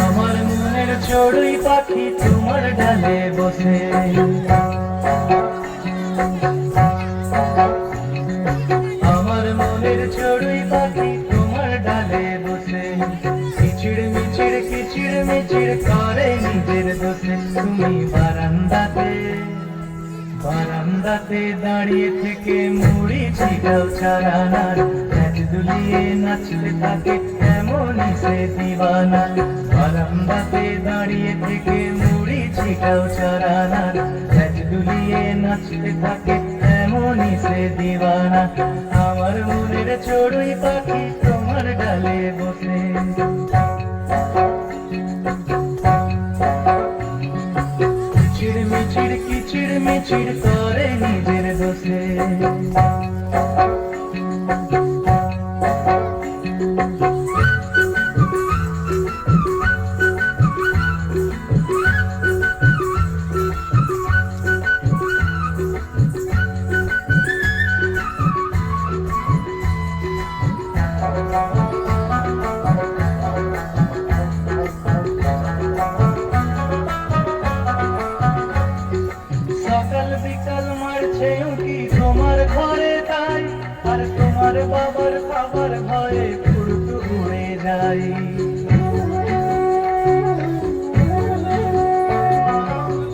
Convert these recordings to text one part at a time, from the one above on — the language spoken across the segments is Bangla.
আমার মনের চড়ুই পাখি তোমার ডালে বসে, আমার মনের চড়ুই পাখি তোমার ডালে বসে, কিচিড় মিচিড় কিচিড় মিচিড় করে নিজের দোষে। তুমি বারান্দাতে বারান্দাতে দাঁড়িয়ে থেকে মুড়ি ছিটাও চারানার, নাচ দুলিয়ে নাচতে থাকে এমনই সে দিওয়ানা। বারান্দাতে দাঁড়িয়ে থেকে মুড়ি ছিটাও চারানার, নাচ দুলিয়ে নাচতে থাকে এমনই সে দিওয়ানা। আমার মনের চড়ুই পাখি তোমার ডালে বসে, কিচিড় মিচিড় কিচিড় মিচিড় করে নিজের দোষে। সকাল বিকাল মারছে উঁকি তোমার ঘরে তাই, আর তোমার বাবার খাবার ভয়ে ফুরুত উড়ে যায়।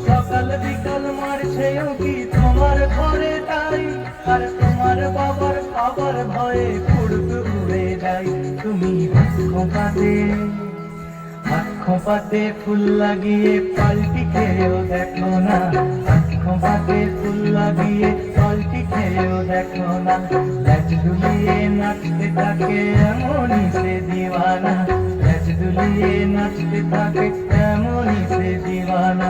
সকাল বিকাল মারছে উঁকি তোমার ঘরে তাই, আর তোমার বাবার খাবার ভয়ে ফুরুত উড়ে যায়। তুমি খোঁপাতে ফুল লাগিয়ে পাল্টি খেয়েও দেখো না, খোঁপাতে ফুল লাগিয়ে পাল্টি খেয়েও দেখো না। লাজ দুলিয়ে নাচতে থাকে এমনই সে দিওয়ানা, লাজ দুলিয়ে নাচতে থাকে এমনই সে দিওয়ানা।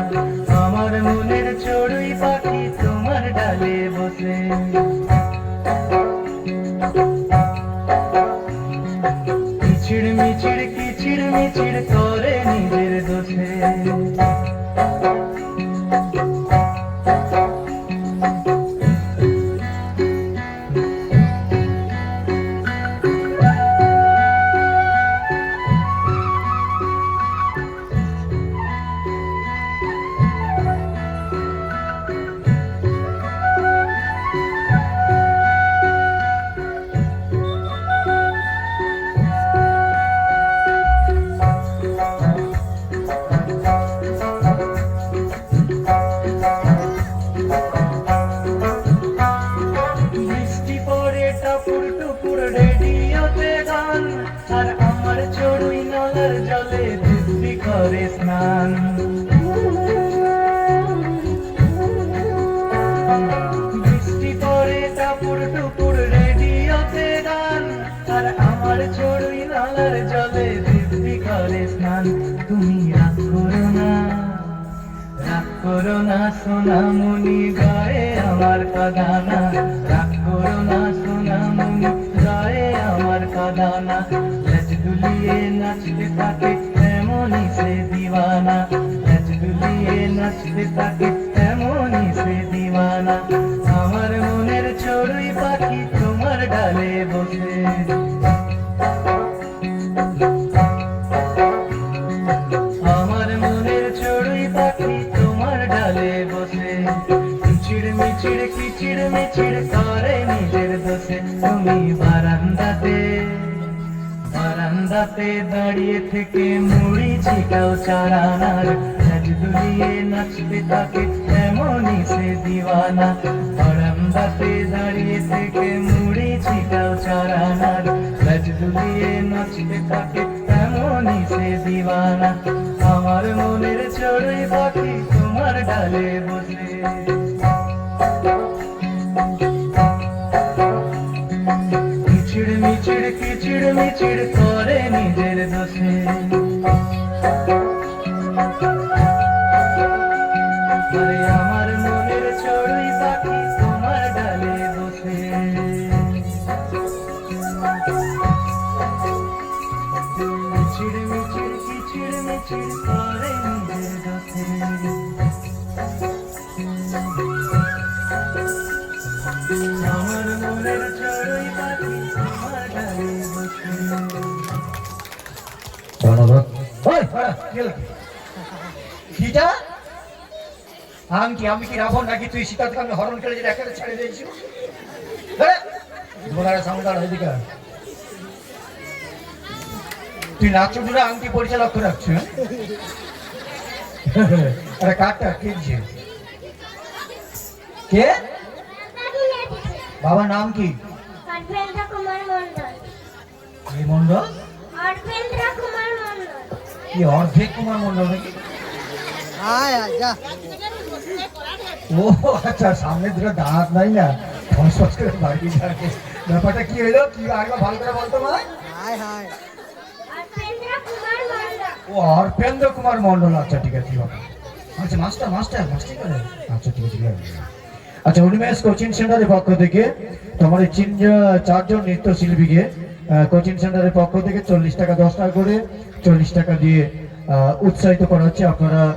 আমার মনের চড়ুই পাখি তোমার ডালে বসে, কিচিড় মিচিড় কিচিড় মিচিড় করে নিজের দোষে। রেডিওতে গান, আর আমার চড়ুই নলার জলে দিব্যি করে স্নান। বৃষ্টি পড়ে টাপুর টুপুর রেডিওতে গান, আর আমার চড়ুই নলার জলে দিব্যি করে স্নান। তুমি রাগ করো না সোনামণি গায়ে আমার কাঁদানা, রাগ করো না সোনামণি গায়ে আমার কাঁদানা। লাজ দুলিয়ে নাচতে থাকে এমনই সে দিওয়ানা, লাজ দুলিয়ে নাচতে থাকে এমনই সে দিওয়ানা। আমার মনের চড়ুই পাখি তোমার ডালে বসে, আমার মনের চড়ুই পাখি তোমার ডালে বসে, কিচিড় মিচিড় কিচিড় মিচিড় করে নিজের দোষে। তুমি বারান্দাতে দাঁড়িয়ে থেকে মুড়ি ছিটাও চারানার, লাজ দুলিয়ে নাচতে থাকে এমনই সে দিওয়ানা। বারান্দাতে দাঁড়িয়ে থেকে মুড়ি ছিটাও চারানার, লাজ দুলিয়ে নাচতে থাকে এমনই সে দিওয়ানা। আমার মনের চড়ুই পাখি তোমার ডালে বসে, কিচিড় মিচিড় কিচিড় মিচিড় করে নিজের দোষে। আরে আমার মনের চড়ুই পাখি তোমার ডালে বসে, কিচিড় মিচিড় কিচিড় মিচিড় করে নিজের দোষে। আমার মনের চড়ুই পাখি তোমার ডালে বসে। কিটা আংটি? আমি কি রাবণ নাকি তুই সীতাকে আমি হরণ করে যে একেবারে ছেড়ে দিয়েছি? এদিকে তুই নাচুরা আংটি পরিচয় লক্ষ্য রাখছ? আরে কাঠটা কিনছে কে? বাবার নাম কি? এই মন্ডল কি অর্ধেক কুমার মন্ডল নাকি? ও আচ্ছা, সামনে দুটো দাঁত নাই না, ফসফস করে বাড়ি যাবে। ব্যাপারটা কি হইলো? কি আরেকবার ভালো করে বলতো মা? ও অর্পেন্দ্র কুমার মন্ডল। আচ্ছা ঠিক আছে, আচ্ছা মাস্টার মাস্টার মাস্টার করে। আচ্ছা ঠিক আছে। আচ্ছা, উন্মেষ কোচিং সেন্টারের পক্ষ থেকে তোমার এই চারজন নৃত্যশিল্পীকে কোচিং সেন্টারের পক্ষ থেকে 40 টাকা 10 টাকা করে 40 টাকা দিয়ে উৎসাহিত করা হচ্ছে। আপনারা